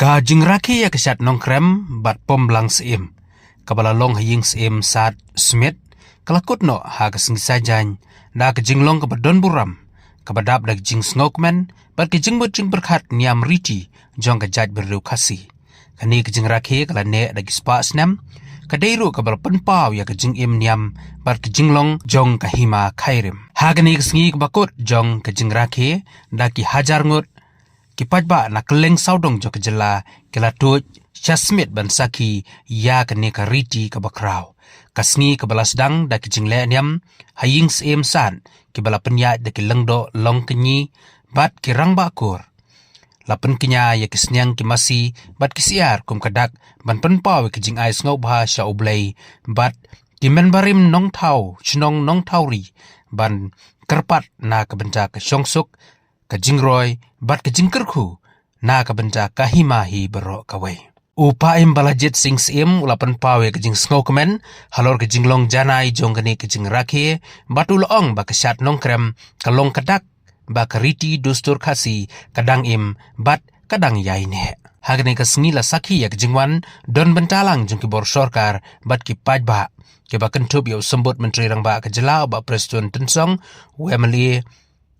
Ka jingraki ya kesat nongkrem bat pom blang seim. Kabala long haying seim saat smith. Kalakut no ha kesing sajan. Da ke jinglong ke badon buram. Kabadap da jing snokman. Bat ke jing jing berkat niam riti. Jong ke jaj berdu kasi. Kani ke jingraki kala ne da gispa snam. Kadairu kabal penpau ya ke jing im niam. Bat ke jinglong jong ke hima khairim. Ha kani kesingi bakut jong ke jingraki. Da ki hajar ngut. Kipat ba na keleng saudong jo kejela kela tuj chasmit ban saki ya kene kariti ka bakraw kasngi ka balasdang da kijing le niam haying sem san ki bala penya da kilengdo long kenyi bat kirang ba kur lapen kenya ya kisnyang ki masi bat kisiar kum kadak ban penpaw kijing ais ngau bha sha oblei bat kimen barim nong thau chnong nong thauri ban kerpat na ka benta ka syongsuk ka jingroy bat ka jingkerku na ka benta ka himahi bero kawai upa im balajit sing sim ulapan pawe ka jing snowman halor ka jinglong janai jong kani ka jing rakhe batul ong ba ka shat nongkrem ka long kadak ba ka riti dustur khasi kadang im bat kadang yai ne hagane ka sngi la sakhi ya ka jingwan don bentalang jong ki bor sarkar bat ki pajba ke ba kentup yo sembut menteri rang ba ka jela ba presiden tensong wemali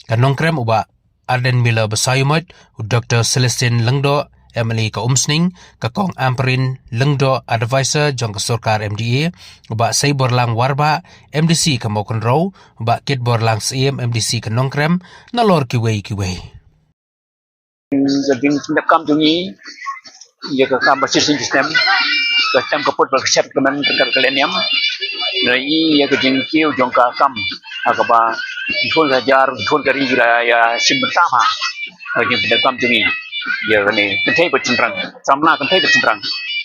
ka nongkrem uba Arden Miller Besayumot, Dr. Celestine Lengdo, Emily ka Umsning, ka Kong Amperin Lengdo Advisor jong ka Sorkar MDA, uba say borlang warba MDC ka Mokon Row, uba kit borlang CM MDC ka Nongkrem, nalor kiway. Jadi kam tungi, ya ka kam basis sistem, ka tam kaput berkesep kemen terkait kaleniam, dari ya ka jengkiu jong ka kam, akaba ikon hajar ikon kari ya simbentama yang tidak kam tungi ya ni kentai bercendrang samla kentai bercendrang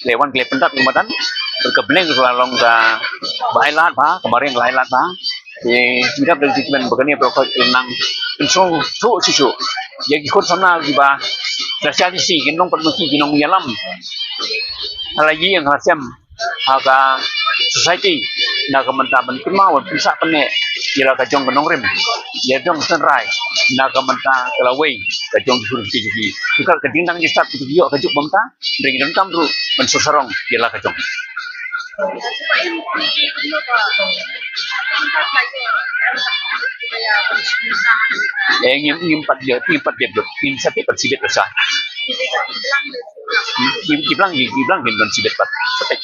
lewan kle pendat kematan berkebleng long ka bailat ba kemarin bailat ba tidak dari timan begini prokot tenang pensong susu ya ikon samla di ba terjadi si ginong permisi ginong yalam lagi yang hasem aga society na kementan kemauan bisa pene kira kajong kenongrim ya dong sunrise na kementan kelawai kajong suruh jadi kita kedindang di start itu yo kajuk bangta dengan kam ru mensurong kira kajong ngimpat dia tim sate persibet besar dibilang kan sibet pat sate